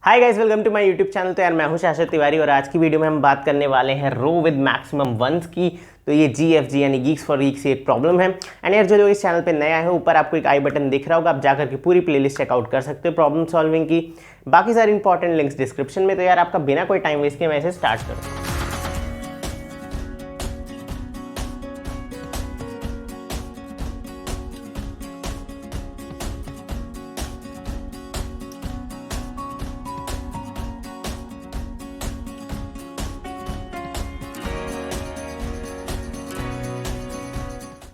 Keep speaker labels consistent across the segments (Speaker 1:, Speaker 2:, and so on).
Speaker 1: Hi guys, welcome to my YouTube channel. तो यार मैं हूं शाश्वत तिवारी और आज की वीडियो में हम बात करने वाले हैं रो विद मैक्सिमम वंस की। तो ये GFG यानी गीक्स फॉर वीक्स एक प्रॉब्लम है। एंड यार जो लोग इस चैनल पे नया है, ऊपर आपको एक आई बटन दिख रहा होगा, आप जाकर के पूरी प्लेलिस्ट चेकआउट कर सकते हो प्रॉब्लम सॉल्विंग की। बाकी सारे इंपॉर्टेंट लिंक्स डिस्क्रिप्शन में। तो यार आपका बिना कोई टाइम वेस्ट किए मैं इसे स्टार्ट करूँ।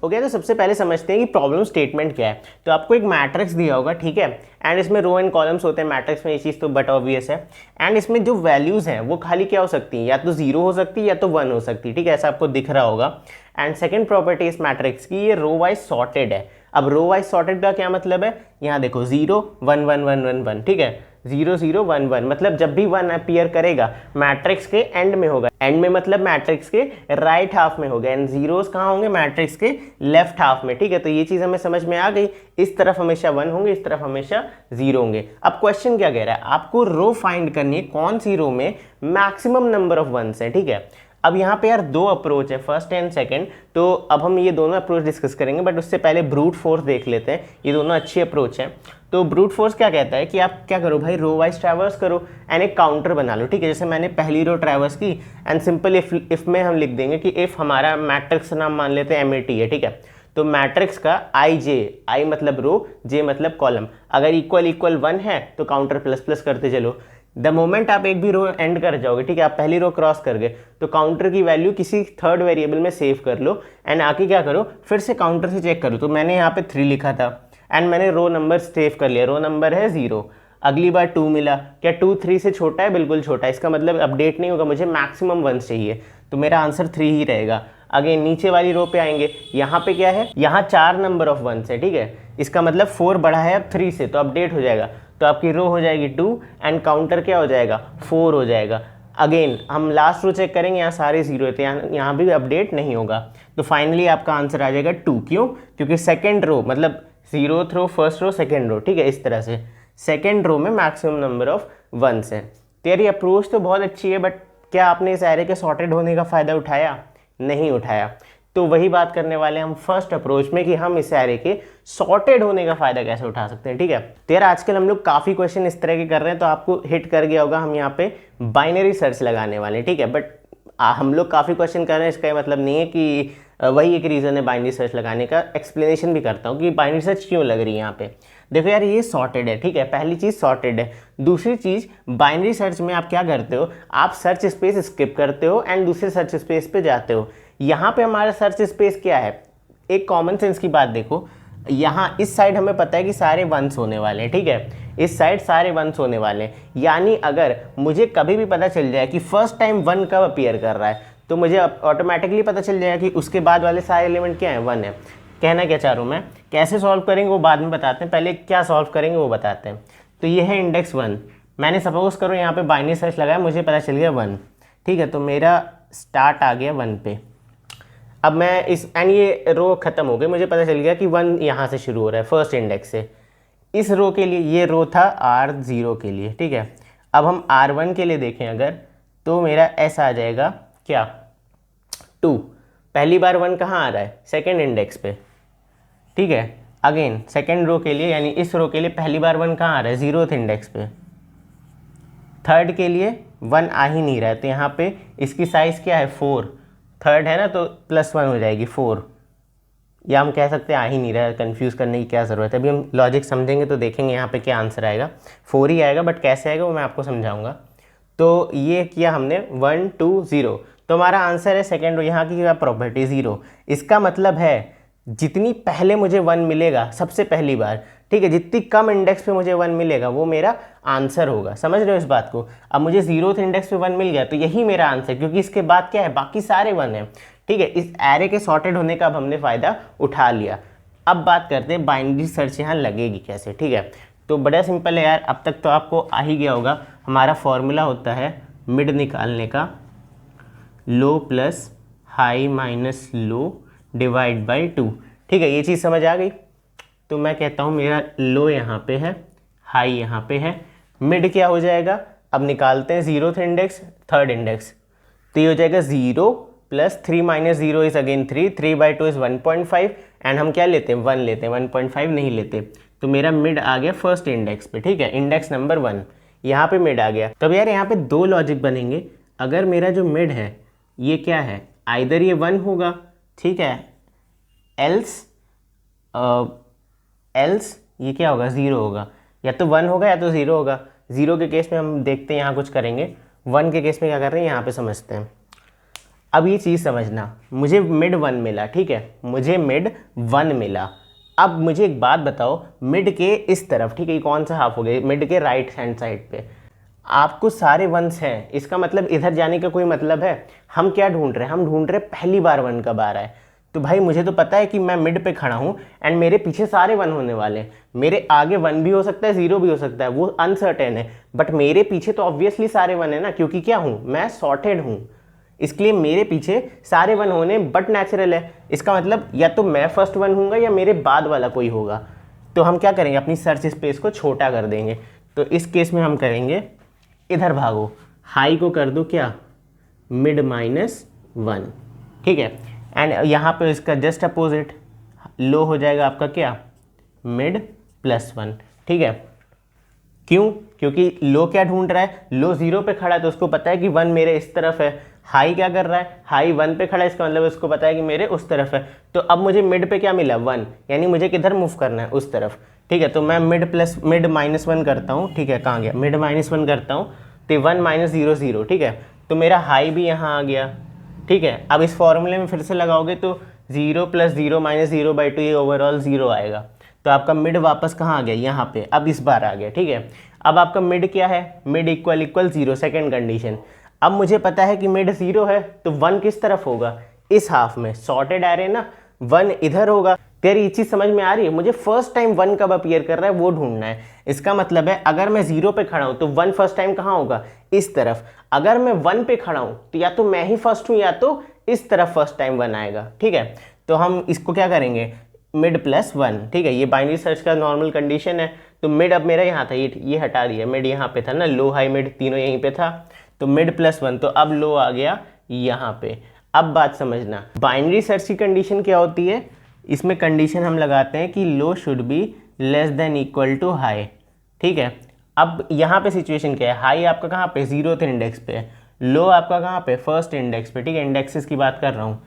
Speaker 1: ओके, तो सबसे पहले समझते हैं कि प्रॉब्लम स्टेटमेंट क्या है। तो आपको एक मैट्रिक्स दिया होगा, ठीक है, एंड इसमें रो एंड कॉलम्स होते हैं मैट्रिक्स में, ये चीज़ तो बट ऑब्वियस है। एंड इसमें जो वैल्यूज़ हैं वो खाली क्या हो सकती हैं, या तो 0 हो सकती है या तो 1 हो सकती है, ठीक है, ऐसा आपको दिख रहा होगा। एंड सेकेंड प्रॉपर्टी इस मैट्रिक्स की, ये रो वाइज सॉर्टेड है। अब रो वाइज सॉर्टेड का क्या मतलब है, यहाँ देखो 0 1 1 1 1 1, ठीक है, 0 0 1 1, मतलब जब भी 1 अपीयर करेगा मैट्रिक्स के एंड में होगा। एंड में मतलब मैट्रिक्स के राइट हाफ में होगा, एंड जीरोस कहाँ होंगे, मैट्रिक्स के लेफ्ट हाफ में, ठीक है। तो ये चीज़ हमें समझ में आ गई, इस तरफ हमेशा 1 होंगे, इस तरफ हमेशा 0 होंगे। अब क्वेश्चन क्या कह रहा है, आपको रो फाइंड करनी है, कौन सी रो में मैक्सिमम नंबर ऑफ वंस है, ठीक है। अब यहाँ पे यार दो अप्रोच है, फर्स्ट एंड सेकंड। तो अब हम ये दोनों अप्रोच डिस्कस करेंगे, बट उससे पहले ब्रूट फोर्स देख लेते हैं। ये दोनों अच्छी अप्रोच है। तो ब्रूट फोर्स क्या कहता है कि आप क्या करो भाई, रो वाइज ट्रैवर्स करो एंड एक काउंटर बना लो, ठीक है। जैसे मैंने पहली रो ट्रैवर्स की एंड सिंपल इफ में हम लिख देंगे कि इफ हमारा मैट्रिक्स नाम मान लेते हैं MAT है, ठीक है। तो मैट्रिक्स का आई मतलब रो, जे मतलब कॉलम, अगर इक्वल इक्वल 1 है तो काउंटर प्लस प्लस करते चलो। द मोमेंट आप एक भी रो एंड कर जाओगे, ठीक है, आप पहली रो क्रॉस कर गए, तो काउंटर की वैल्यू किसी थर्ड वेरिएबल में सेव कर लो एंड आके क्या करो, फिर से काउंटर से चेक करो। तो मैंने यहाँ पे 3 लिखा था एंड मैंने रो नंबर सेव कर लिया, रो नंबर है 0। अगली बार 2 मिला, क्या 2 3 से छोटा है, बिल्कुल छोटा है, इसका मतलब अपडेट नहीं होगा, मुझे मैक्सिमम 1 चाहिए, तो मेरा आंसर 3 ही रहेगा। अगेन नीचे वाली रो पे आएंगे, यहाँ पे क्या है, यहाँ 4 नंबर ऑफ वंस है, ठीक है, इसका मतलब 4 बढ़ा है अब 3 से, तो अपडेट हो जाएगा। तो आपकी रो हो जाएगी 2 एंड काउंटर क्या हो जाएगा, 4 हो जाएगा। अगेन हम लास्ट रो चेक करेंगे, यहाँ सारे 0 थे, यहाँ भी अपडेट नहीं होगा। तो फाइनली आपका आंसर आ जाएगा 2। क्यों, क्योंकि सेकेंड रो मतलब 0th रो, फर्स्ट रो, सेकेंड रो, ठीक है, इस तरह से सेकेंड रो में मैक्सिमम नंबर ऑफ वंस है। तो यार ये अप्रोच तो बहुत अच्छी है, बट क्या आपने इस एरे के सॉर्टेड होने का फ़ायदा उठाया, नहीं उठाया। तो वही बात करने वाले हैं हम फर्स्ट अप्रोच में कि हम इस एरे के सॉर्टेड होने का फायदा कैसे उठा सकते हैं, ठीक है। तो यार आजकल हम लोग काफ़ी क्वेश्चन इस तरह के कर रहे हैं, तो आपको हिट कर गया होगा, हम यहाँ पे बाइनरी सर्च लगाने वाले हैं, ठीक है। बट हम लोग काफ़ी क्वेश्चन कर रहे हैं, इसका मतलब नहीं है कि वही एक रीज़न है बाइनरी सर्च लगाने का। एक्सप्लेनेशन भी करता हूँ कि बाइनरी सर्च क्यों लग रही है यहाँ पे। देखो यार ये सॉर्टेड है, ठीक है, पहली चीज़ सॉर्टेड है। दूसरी चीज़, बाइनरी सर्च में आप क्या करते हो, आप सर्च स्पेस स्किप करते हो एंड दूसरे सर्च स्पेस पे जाते हो। यहाँ पे हमारा सर्च स्पेस क्या है, एक कॉमन सेंस की बात देखो, यहाँ इस साइड हमें पता है कि सारे वंस होने वाले हैं, ठीक है, इस साइड सारे वंस होने वाले हैं। यानी अगर मुझे कभी भी पता चल जाए कि फर्स्ट टाइम 1 कब अपीयर कर रहा है, तो मुझे ऑटोमेटिकली पता चल जाएगा कि उसके बाद वाले सारे एलिमेंट क्या है, 1 है। कहना क्या चाह रहा हूँ मैं, कैसे सॉल्व करेंगे वो बाद में बताते हैं, पहले क्या सॉल्व करेंगे वो बताते हैं। तो ये है इंडेक्स 1, मैंने सपोज करो यहाँ पे बाइनरी सर्च लगाया, मुझे पता चल गया 1, ठीक है, तो मेरा स्टार्ट आ गया 1 पे। अब मैं इस एंड ये रो खत्म हो गई, मुझे पता चल गया कि 1 यहाँ से शुरू हो रहा है फर्स्ट इंडेक्स से। इस रो के लिए ये रो था R0 के लिए, ठीक है। अब हम R1 के लिए देखें अगर, तो मेरा S आ जाएगा क्या, 2। पहली बार 1 कहाँ आ रहा है, सेकेंड इंडेक्स पे, ठीक है। अगेन सेकेंड रो के लिए यानी इस रो के लिए पहली बार 1 कहाँ आ रहा है, 0th इंडेक्स पे। थर्ड के लिए 1 आ ही नहीं रहा है, तो यहाँ पे इसकी साइज़ क्या है, 4, थर्ड है ना, तो +1 हो जाएगी 4, या हम कह सकते हैं आ ही नहीं रहा है, कन्फ्यूज़ करने की क्या ज़रूरत है। अभी हम लॉजिक समझेंगे तो देखेंगे यहाँ पे क्या आंसर आएगा, 4 ही आएगा, बट कैसे आएगा वो मैं आपको समझाऊंगा। तो ये किया हमने 1 2 0, तो हमारा आंसर है सेकेंड रो। यहाँ की क्या प्रॉपर्टी, 0। इसका मतलब है जितनी पहले मुझे 1 मिलेगा सबसे पहली बार, ठीक है, जितनी कम इंडेक्स पे मुझे 1 मिलेगा वो मेरा आंसर होगा। समझ रहे हो इस बात को। अब मुझे 0th इंडेक्स पे 1 मिल गया तो यही मेरा आंसर, क्योंकि इसके बाद क्या है, बाकी सारे 1 हैं, ठीक है। इस एरे के सॉर्टेड होने का अब हमने फ़ायदा उठा लिया। अब बात करते हैं बाइनरी सर्च यहाँ लगेगी कैसे, ठीक है। तो बड़ा सिंपल है यार, अब तक तो आपको आ ही गया होगा। हमारा फॉर्मूला होता है मिड निकालने का, low plus high minus low divide by 2, ठीक है, ये चीज़ समझ आ गई। तो मैं कहता हूँ मेरा लो यहाँ पे है, हाई यहाँ पे है, मिड क्या हो जाएगा, अब निकालते हैं 0th इंडेक्स, 3rd इंडेक्स, तो ये हो जाएगा 0 plus 3 minus 0 is again 3, 3/2 is 1.5 and हम क्या लेते हैं 1 लेते हैं, 1.5 नहीं लेते। तो मेरा मिड आ गया फर्स्ट इंडेक्स पे, ठीक है, इंडेक्स नंबर 1 यहाँ पे मिड आ गया। तब यार यहाँ पे दो लॉजिक बनेंगे, अगर मेरा जो मिड है ये क्या है, आइदर ये 1 होगा, ठीक है, एल्स ये क्या होगा 0 होगा, या तो 1 होगा या तो 0 होगा। 0 के केस में हम देखते हैं यहाँ कुछ करेंगे, 1 के केस में क्या कर रहे हैं यहाँ पे समझते हैं। अब ये चीज़ समझना, मुझे मिड 1 मिला, ठीक है, मुझे मिड 1 मिला। अब मुझे एक बात बताओ, मिड के इस तरफ, ठीक है, ये कौन सा हाफ हो गया, मिड के राइट हैंड साइड पे आपको सारे 1s हैं, इसका मतलब इधर जाने का कोई मतलब है। हम क्या ढूंढ रहे हैं, हम ढूंढ रहे हैं पहली बार 1 कब आ रहा है। तो भाई मुझे तो पता है कि मैं मिड पे खड़ा हूँ एंड मेरे पीछे सारे 1 होने वाले हैं, मेरे आगे 1 भी हो सकता है 0 भी हो सकता है, वो अनसर्टेन है, बट मेरे पीछे तो ऑब्वियसली सारे 1 है ना, क्योंकि क्या हूँ मैं, सॉर्टेड हूँ, इसके लिए मेरे पीछे सारे 1 होने बट नेचुरल है। इसका मतलब या तो मैं फर्स्ट 1 हूँगा या मेरे बाद वाला कोई होगा। तो हम क्या करेंगे, अपनी सर्च स्पेस को छोटा कर देंगे। तो इस केस में हम करेंगे, इधर भागो, हाई को कर दो क्या, मिड -1, ठीक है, एंड यहाँ पे इसका जस्ट अपोजिट लो हो जाएगा आपका क्या, मिड +1, ठीक है। क्यों, क्योंकि लो क्या ढूंढ रहा है, लो 0 पे खड़ा है तो उसको पता है कि 1 मेरे इस तरफ है। हाई क्या कर रहा है, हाई 1 पे खड़ा है, इसका मतलब उसको पता है कि मेरे उस तरफ है। तो अब मुझे मिड पे क्या मिला 1, यानी मुझे किधर मूव करना है, उस तरफ, ठीक है। तो मैं मिड -1 करता हूँ, ठीक है, कहाँ गया, मिड -1 करता हूँ, तो 1 - 0 0, ठीक है। तो मेरा हाई भी यहाँ आ गया, ठीक है। अब इस फॉर्मूले में फिर से लगाओगे तो 0 + 0 - 0/2 ये ओवरऑल 0 आएगा। तो आपका मिड वापस कहाँ आ गया, यहाँ पे, अब इस बार आ गया, ठीक है। अब आपका मिड क्या है, मिड = 0, सेकेंड कंडीशन। अब मुझे पता है कि मिड 0 है, तो 1 किस तरफ होगा, इस हाफ में, सॉर्टेड आ रहे हैं ना, 1 इधर होगा। तेरी ये चीज़ समझ में आ रही है, मुझे फर्स्ट टाइम 1 कब अपीयर कर रहा है वो ढूंढना है। इसका मतलब है अगर मैं 0 पे खड़ा हूँ तो 1 फर्स्ट टाइम कहाँ होगा, इस तरफ। अगर मैं 1 पे खड़ा हूँ तो या तो मैं ही फर्स्ट हूँ या तो इस तरफ फर्स्ट टाइम 1 आएगा, ठीक है। तो हम इसको क्या करेंगे, मिड +1, ठीक है, ये बाइनरी सर्च का नॉर्मल कंडीशन है। तो मिड अब मेरा यहाँ था, ये हटा दिया, मिड यहाँ पे था ना, लो हाई मिड तीनों यहीं पे था, तो मिड +1, तो अब लो आ गया यहाँ पे। अब बात समझना, बाइनरी सर्च की कंडीशन क्या होती है, इसमें कंडीशन हम लगाते हैं कि लो शुड बी <= हाई, ठीक है। अब यहाँ पे सिचुएशन क्या है, हाई आपका कहाँ पे, 0th इंडेक्स पे है, लो आपका कहाँ पे, फर्स्ट इंडेक्स पे, ठीक है, इंडेक्सेस की बात कर रहा हूँ।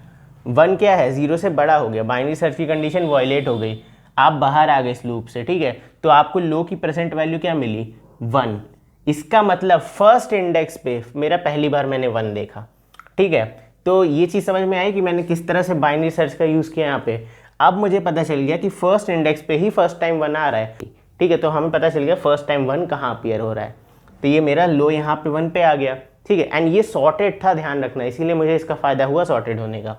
Speaker 1: 1 क्या है, 0 से बड़ा हो गया, बाइनरी सर्च की कंडीशन वॉयलेट हो गई, आप बाहर आ गए इस लूप से, ठीक है। तो आपको लो की प्रेजेंट वैल्यू क्या मिली, 1। इसका मतलब फर्स्ट इंडेक्स पे मेरा पहली बार मैंने 1 देखा, ठीक है। तो ये चीज़ समझ में आई कि मैंने किस तरह से बाइनरी सर्च का यूज़ किया यहाँ पे। अब मुझे पता चल गया कि फर्स्ट इंडेक्स पे ही फर्स्ट टाइम 1 आ रहा है, ठीक है। तो हमें पता चल गया फर्स्ट टाइम 1 कहाँ अपीयर हो रहा है, तो ये मेरा लो यहाँ पे 1 पे आ गया, ठीक है। एंड ये सॉर्टेड था, ध्यान रखना, इसीलिए मुझे इसका फ़ायदा हुआ सॉर्टेड होने का।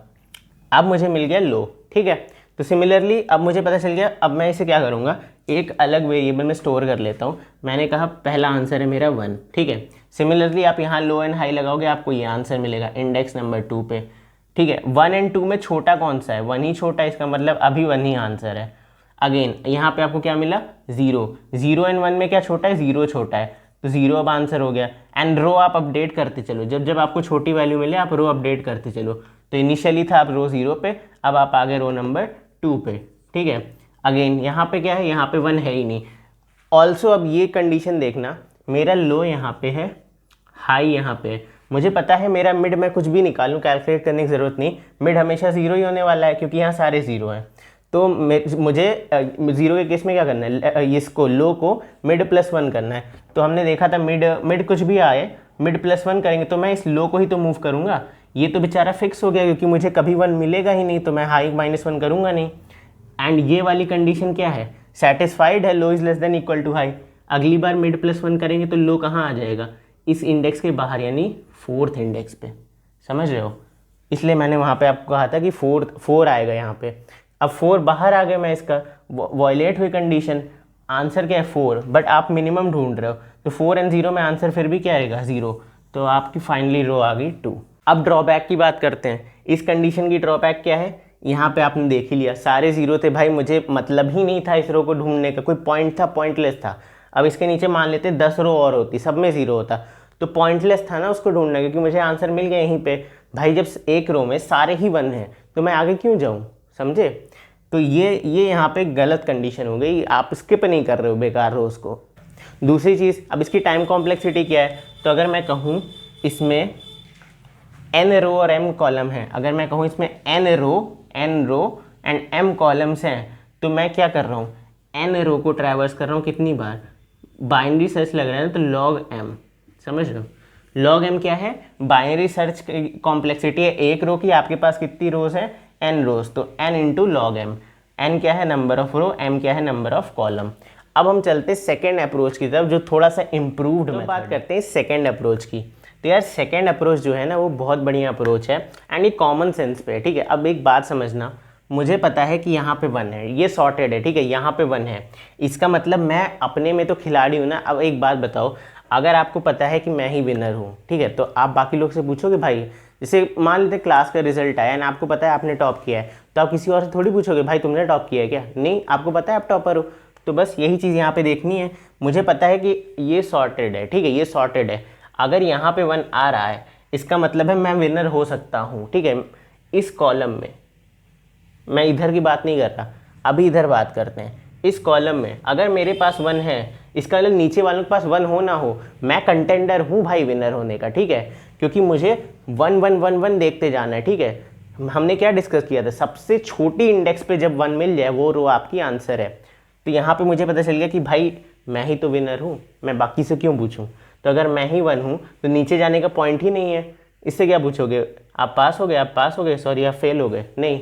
Speaker 1: अब मुझे मिल गया लो, ठीक है। तो सिमिलरली अब मुझे पता चल गया, अब मैं इसे क्या करूँगा, एक अलग वेरिएबल में स्टोर कर लेता हूँ। मैंने कहा पहला आंसर है मेरा 1, ठीक है। सिमिलरली आप यहाँ लो एंड हाई लगाओगे, आपको ये आंसर मिलेगा इंडेक्स नंबर 2 पे, ठीक है। 1 और 2 में छोटा कौन सा है, 1 ही छोटा है, इसका मतलब अभी 1 ही आंसर है। अगेन यहाँ पे आपको क्या मिला, 0 और 1 में क्या छोटा है, 0 छोटा है, तो 0 अब आंसर हो गया। एंड रो आप अपडेट करते चलो, जब जब आपको छोटी वैल्यू मिले आप रो अपडेट करते चलो। तो इनिशियली था आप रो 0 पे, अब आप आ गए रो नंबर 2 पे, ठीक है। अगेन यहाँ पे क्या है, यहाँ पे 1 है ही नहीं। ऑल्सो अब ये कंडीशन देखना, मेरा लो यहाँ पे है, हाई यहाँ पे है, मुझे पता है मेरा मिड में कुछ भी निकालूं, कैलकुलेट करने की ज़रूरत नहीं, मिड हमेशा 0 ही होने वाला है क्योंकि यहाँ सारे 0 हैं। तो मुझे 0 के केस में क्या करना है, इसको लो को मिड +1 करना है। तो हमने देखा था मिड कुछ भी आए, मिड +1 करेंगे तो मैं इस लो को ही तो मूव करूँगा। ये तो बेचारा फिक्स हो गया क्योंकि मुझे कभी 1 मिलेगा ही नहीं, तो मैं हाई -1 करूँगा नहीं। एंड ये वाली कंडीशन क्या है, सेटिस्फाइड है, लो <= हाई। अगली बार मिड +1 करेंगे तो लो कहाँ आ जाएगा, इस इंडेक्स के बाहर, यानी 4th इंडेक्स पे, समझ रहे हो। इसलिए मैंने वहाँ पे आपको कहा था कि 4 आएगा यहाँ पे। अब 4 बाहर आ गया, मैं इसका वॉयलेट हुई कंडीशन, आंसर क्या है 4, बट आप मिनिमम ढूंढ रहे हो, तो 4 और 0 में आंसर फिर भी क्या आएगा, 0। तो आपकी फाइनली रो आ गई 2। अब ड्रॉबैक की बात करते हैं, इस कंडीशन की ड्रॉबैक क्या है, यहाँ पे आपने देख ही लिया, सारे 0 थे भाई, मुझे मतलब ही नहीं था इस रो को ढूंढने का, कोई पॉइंट था, पॉइंटलेस था। अब इसके नीचे मान लेते 10 रो और होती, सब में 0 होता, तो पॉइंटलेस था ना उसको ढूंढना, क्योंकि मुझे आंसर मिल गया यहीं पे। भाई जब एक रो में सारे ही 1 हैं तो मैं आगे क्यों जाऊँ, समझे। तो ये यहाँ पे गलत कंडीशन हो गई, आप स्किप नहीं कर रहे हो बेकार रोज को। दूसरी चीज़, अब इसकी टाइम कॉम्प्लेक्सिटी क्या है, तो अगर मैं कहूँ इसमें n रो और m कॉलम है, अगर मैं कहूँ इसमें n row and m columns हैं, तो मैं क्या कर रहा हूँ, n रो को ट्रैवर्स कर रहा हूँ कितनी बार, बाइनरी सर्च लग रहा है ना, तो log m, समझ लो। log m क्या है, बाइनरी सर्च कॉम्प्लेक्सिटी है एक रो की, आपके पास कितनी रोज है, n रोज, तो n into log m। n क्या है, नंबर ऑफ रो, m क्या है, नंबर ऑफ कॉलम। अब हम चलते हैं सेकेंड अप्रोच की तरफ, जो थोड़ा सा इम्प्रूव्ड में बात करते हैं सेकेंड अप्रोच की। तो यार सेकेंड अप्रोच जो है ना वो बहुत बढ़िया अप्रोच है एंड ये कॉमन सेंस पे है, ठीक है। अब एक बात समझना, मुझे पता है कि यहाँ पे 1 है, ये सॉर्टेड है, ठीक है, यहाँ पे 1 है, इसका मतलब मैं अपने में तो खिलाड़ी हूँ ना। अब एक बात बताओ, अगर आपको पता है कि मैं ही विनर हूँ, ठीक है, तो आप बाकी लोग से पूछोगे भाई, जैसे मान लेते क्लास का रिजल्ट आया ना, आपको पता है आपने टॉप किया है, तो आप किसी और से थोड़ी पूछोगे भाई तुमने टॉप किया है क्या, नहीं, आपको पता है आप टॉपर हो। तो बस यही चीज़ यहाँ पे देखनी है, मुझे पता है कि ये सॉर्टेड है, ठीक है, ये सॉर्टेड है, अगर यहाँ पे 1 आ रहा है इसका मतलब है मैं विनर हो सकता हूँ, ठीक है। इस कॉलम में, मैं इधर की बात नहीं कर रहा, अभी इधर बात करते हैं, इस कॉलम में अगर मेरे पास 1 है, इसका मतलब नीचे वालों के पास 1 हो ना हो, मैं कंटेंडर हूँ भाई विनर होने का, ठीक है, क्योंकि मुझे 1 1 1 1 देखते जाना है, ठीक है। हमने क्या डिस्कस किया था, सबसे छोटी इंडेक्स पे जब 1 मिल जाए वो रो आपकी आंसर है। तो यहाँ पे मुझे पता चल गया कि भाई मैं ही तो विनर हूँ, मैं बाकी से क्यों पूछूँ। तो अगर मैं ही 1 हूँ तो नीचे जाने का पॉइंट ही नहीं है, इससे क्या पूछोगे, आप पास हो गए, आप पास हो गए, सॉरी आप फेल हो गए, नहीं,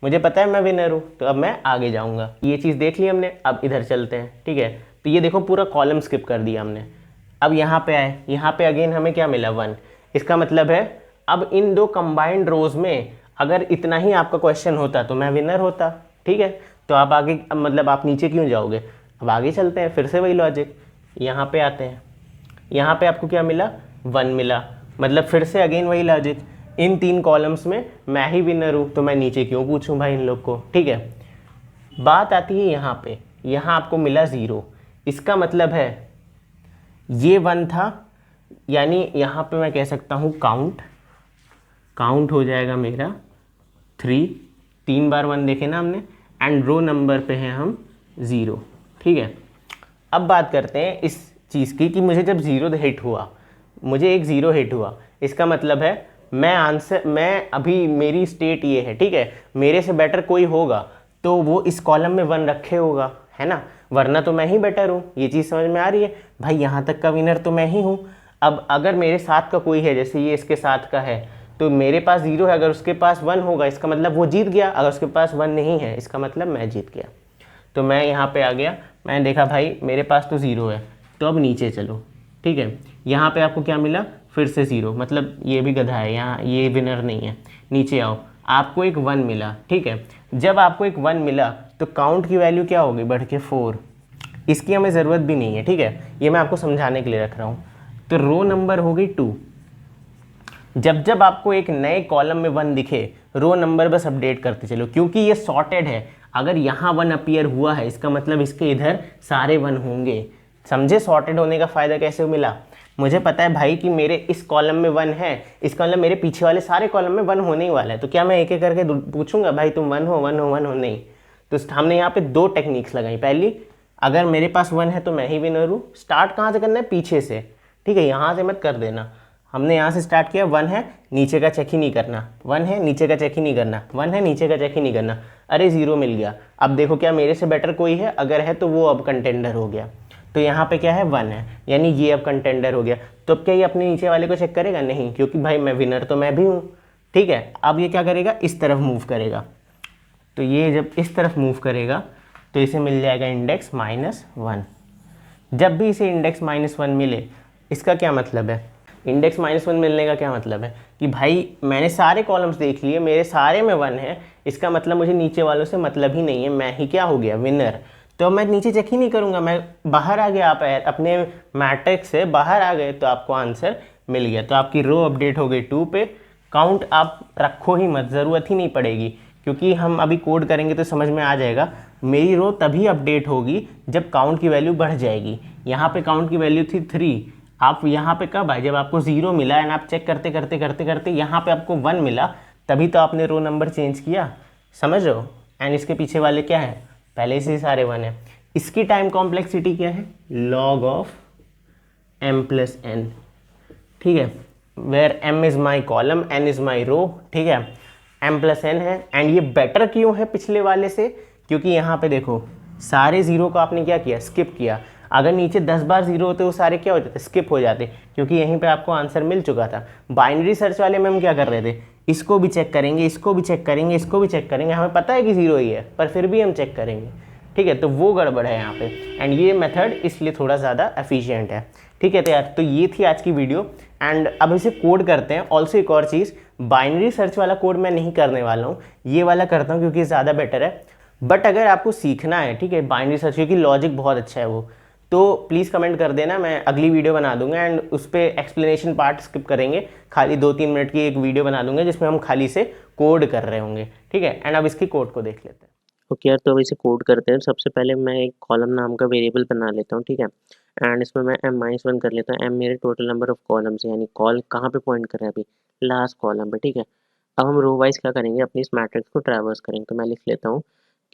Speaker 1: मुझे पता है मैं विनर हूँ, तो अब मैं आगे जाऊँगा। ये चीज़ देख ली हमने, अब इधर चलते हैं, ठीक है। तो ये देखो पूरा कॉलम स्किप कर दिया हमने, अब यहाँ पे आए, यहाँ पे अगेन हमें क्या मिला 1, इसका मतलब है अब इन दो कंबाइंड रोज में अगर इतना ही आपका क्वेश्चन होता तो मैं विनर होता, ठीक है। तो आप आगे, मतलब आप नीचे क्यों जाओगे, अब आगे चलते हैं, फिर से वही लॉजिक, यहाँ पे आते हैं, यहाँ पे आपको क्या मिला, 1 मिला, मतलब फिर से अगेन वही लॉजिक, इन 3 कॉलम्स में मैं ही विनर हूँ, तो मैं नीचे क्यों पूछूँ भाई इन लोग को, ठीक है। बात आती है यहाँ पे, यहाँ आपको मिला 0, इसका मतलब है ये 1 था, यानी यहाँ पे मैं कह सकता हूँ काउंट हो जाएगा मेरा 3 बार 1 देखे ना हमने, एंड रो नंबर पे हैं हम 0, ठीक है। अब बात करते हैं इस चीज़ की कि मुझे जब 0 हिट हुआ, मुझे एक 0 हिट हुआ, इसका मतलब है मैं अभी मेरी स्टेट ये है, ठीक है, मेरे से बेटर कोई होगा तो वो इस कॉलम में 1 रखे होगा, है ना, वरना तो मैं ही बेटर हूँ। ये चीज़ समझ में आ रही है भाई, यहाँ तक का विनर तो मैं ही हूँ। अब अगर मेरे साथ का कोई है, जैसे ये इसके साथ का है, तो मेरे पास 0 है, अगर उसके पास 1 होगा इसका मतलब वो जीत गया, अगर उसके पास 1 नहीं है इसका मतलब मैं जीत गया। तो मैं यहाँ पे आ गया, मैंने देखा भाई मेरे पास तो 0 है, तो अब नीचे चलो, ठीक है। यहाँ पे आपको क्या मिला, फिर से 0, मतलब ये भी गधा है, यहाँ ये विनर नहीं है, नीचे आओ, आपको एक 1 मिला, ठीक है। जब आपको एक 1 मिला तो काउंट की वैल्यू क्या होगी, बढ़ के 4, इसकी हमें ज़रूरत भी नहीं है, ठीक है, ये मैं आपको समझाने के लिए रख रहा हूँ। तो रो नंबर हो गई 2, जब आपको एक नए कॉलम में 1 दिखे, रो नंबर बस अपडेट करते चलो, क्योंकि ये सॉर्टेड है, अगर यहाँ 1 अपीयर हुआ है इसका मतलब इसके इधर सारे 1 होंगे, समझे। सॉर्टेड होने का फ़ायदा कैसे मिला, मुझे पता है भाई कि मेरे इस कॉलम में 1 है, इसका मतलब मेरे पीछे वाले सारे कॉलम में 1 होने ही वाला है, तो क्या मैं एक एक करके पूछूंगा भाई तुम 1 हो 1 हो 1 हो, नहीं। तो हमने यहाँ पे 2 टेक्निक्स लगाई, पहली अगर मेरे पास 1 है तो मैं ही विनर हूँ, स्टार्ट कहाँ से करना है, पीछे से, ठीक है, यहाँ से मत कर देना। हमने यहाँ से स्टार्ट किया, 1 है नीचे का चेक ही नहीं करना, 1 है नीचे का चेक ही नहीं करना, 1 है नीचे का चेक ही नहीं करना, अरे 0 मिल गया। अब देखो क्या मेरे से बेटर कोई है, अगर है तो वो अब कंटेंडर हो गया। तो यहाँ पे क्या है, 1 है, यानी ये अब कंटेंडर हो गया। तो अब क्या ये अपने नीचे वाले को चेक करेगा, नहीं, क्योंकि भाई मैं विनर तो मैं भी हूँ, ठीक है। अब ये क्या करेगा, इस तरफ मूव करेगा, तो ये जब इस तरफ मूव करेगा तो इसे मिल जाएगा इंडेक्स -1। जब भी इसे इंडेक्स -1 मिले, इसका क्या मतलब है, इंडेक्स -1 मिलने का क्या मतलब है कि भाई मैंने सारे कॉलम्स देख लिए, मेरे सारे में 1 है, इसका मतलब मुझे नीचे वालों से मतलब ही नहीं है, मैं ही क्या हो गया, विनर। तो मैं नीचे चेक ही नहीं करूँगा, मैं बाहर आ गया, आप अपने मैट्रिक्स से बाहर आ गए तो आपको आंसर मिल गया। तो आपकी रो अपडेट हो गई 2 पे, काउंट आप रखो ही मत, ज़रूरत ही नहीं पड़ेगी, क्योंकि हम अभी कोड करेंगे तो समझ में आ जाएगा। मेरी रो तभी अपडेट होगी जब काउंट की वैल्यू बढ़ जाएगी। यहाँ पे काउंट की वैल्यू थी 3, आप यहाँ पे कब आए, जब आपको 0 मिला एंड आप चेक करते करते करते करते यहाँ पे आपको 1 मिला, तभी तो आपने रो नंबर चेंज किया, समझ रहे हो। एंड इसके पीछे वाले क्या है, पहले से ही सारे 1 है। इसकी टाइम कॉम्प्लेक्सिटी क्या है, log of m plus n, ठीक है, where m is my column, n is my row, ठीक है, m प्लस n है। एंड ये बेटर क्यों है पिछले वाले से, क्योंकि यहाँ पे देखो सारे ज़ीरो को आपने क्या किया, स्किप किया। अगर नीचे 10 बार ज़ीरो होते वो सारे क्या हो जाते, स्किप हो जाते, क्योंकि यहीं पे आपको आंसर मिल चुका था। बाइनरी सर्च वाले में हम क्या कर रहे थे, इसको भी चेक करेंगे, इसको भी चेक करेंगे, इसको भी चेक करेंगे, हमें पता है कि ज़ीरो ही है पर फिर भी हम चेक करेंगे, ठीक है, तो वो गड़बड़ है यहाँ पे। एंड ये मेथड इसलिए थोड़ा ज़्यादा एफिशिएंट है, ठीक है। तो यार, तो ये थी आज की वीडियो। एंड अब इसे कोड करते हैं। ऑल्सो एक और चीज़, बाइनरी सर्च वाला कोड मैं नहीं करने वाला हूँ, ये वाला करता हूँ क्योंकि ज़्यादा बेटर है। बट अगर आपको सीखना है, ठीक है, बाइनरी सर्च, क्योंकि लॉजिक बहुत अच्छा है वो, तो प्लीज़ कमेंट कर देना, मैं अगली वीडियो बना दूंगा एंड उस पर एक्सप्लेनेशन पार्ट स्किप करेंगे, खाली 2-3 मिनट की एक वीडियो बना दूंगा जिसमें हम खाली से कोड कर रहे होंगे, ठीक है। एंड अब इसकी कोड को देख लेते हैं।
Speaker 2: ओके यार, तो अब इसे कोड करते हैं। सबसे पहले मैं एक कॉलम नाम का वेरिएबल बना लेता हूँ, ठीक है। एंड इसमें मैं m-1 कर लेता हूँ। m मेरे टोटल नंबर ऑफ कॉलम्स है, यानी कॉल कहाँ पे पॉइंट कर रहा है अभी, लास्ट कॉलम पे, ठीक है। अब हम रो वाइज क्या करेंगे, अपनी इस मैट्रिक्स को ट्रैवर्स करेंगे। तो मैं लिख लेता हूँ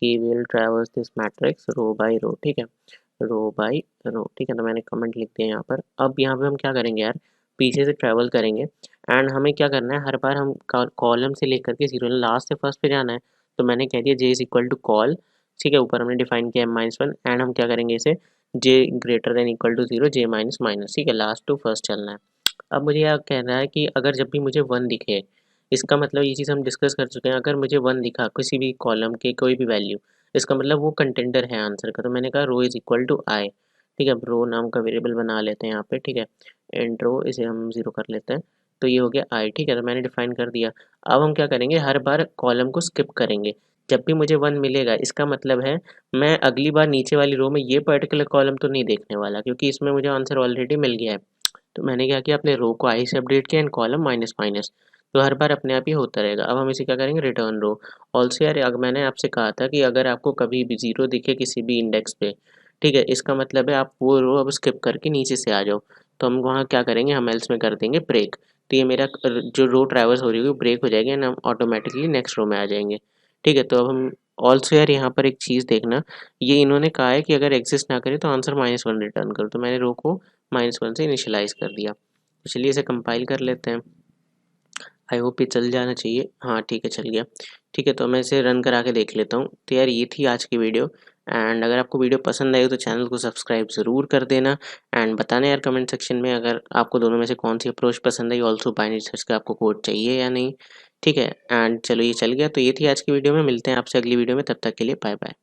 Speaker 2: कि will traverse this matrix row by row, ठीक है, रो बाई रो, ठीक है। तो मैंने कमेंट लिख दिया यहाँ पर। अब यहाँ पे हम क्या करेंगे यार, पीछे से ट्रैवल करेंगे एंड हमें क्या करना है, हर बार हम कॉलम से लेकर के जीरो लास्ट से फर्स्ट पे जाना है। तो मैंने कह दिया j is equal to col, ठीक है, ऊपर हमने डिफाइन किया m-1 एंड हम क्या करेंगे इसे j greater than equal to 0 j minus minus, ठीक है, लास्ट टू फर्स्ट चलना है। अब मुझे यह कहना है कि अगर जब भी मुझे 1 दिखे, इसका मतलब ये चीज़ हम डिस्कस कर चुके हैं, अगर मुझे 1 दिखा किसी भी कॉलम के कोई भी वैल्यू, इसका मतलब वो कंटेंडर है आंसर का। तो मैंने कहा रो इज इक्वल टू आई, ठीक है। अब रो नाम का वेरिएबल बना लेते हैं यहाँ पे, ठीक है, एंड रो इसे हम 0 कर लेते हैं। तो ये हो गया आई, ठीक है, तो मैंने डिफाइन कर दिया। अब हम क्या करेंगे, हर बार कॉलम को स्किप करेंगे। जब भी मुझे 1 मिलेगा, इसका मतलब है मैं अगली बार नीचे वाली रो में ये पर्टिकुलर कॉलम तो नहीं देखने वाला, क्योंकि इसमें मुझे आंसर ऑलरेडी मिल गया है। तो मैंने क्या किया, अपने रो को आई से अपडेट किया एंड कॉलम माइनस माइनस, तो हर बार अपने आप ही होता रहेगा। अब हम इसे क्या करेंगे, रिटर्न रो। ऑल्सो यार, अगर मैंने आपसे कहा था कि अगर आपको कभी भी 0 दिखे किसी भी इंडेक्स पे, ठीक है, इसका मतलब है आप वो रो अब स्किप करके नीचे से आ जाओ। तो हम वहाँ क्या करेंगे, हम एल्स में कर देंगे ब्रेक। तो ये मेरा जो रो ट्रैवर्स हो रही है वो ब्रेक हो जाएगी एंड हम ऑटोमेटिकली नेक्स्ट रो में आ जाएंगे, ठीक है। तो अब हम ऑल्सो यार यहाँ पर एक चीज़ देखना, ये इन्होंने कहा है कि अगर एग्जिस्ट ना करे तो आंसर -1 रिटर्न करो। तो मैंने रो को -1 से इनिशियलाइज कर दिया। तो चलिए इसे कंपाइल कर लेते हैं। आई होप ये चल जाना चाहिए। हाँ ठीक है, चल गया। ठीक है, तो मैं इसे रन करा के देख लेता हूँ। तो यार ये थी आज की वीडियो। एंड अगर आपको वीडियो पसंद आई हो तो चैनल को सब्सक्राइब ज़रूर कर देना एंड बताना यार कमेंट सेक्शन में अगर आपको दोनों में से कौन सी अप्रोच पसंद आई, ऑल्सो बाइनरी सर्च का आपको कोड चाहिए या नहीं। ठीक है, एंड चलो ये चल गया। तो ये थी आज की वीडियो में, मिलते हैं आपसे अगली वीडियो में, तब तक के लिए बाय बाय।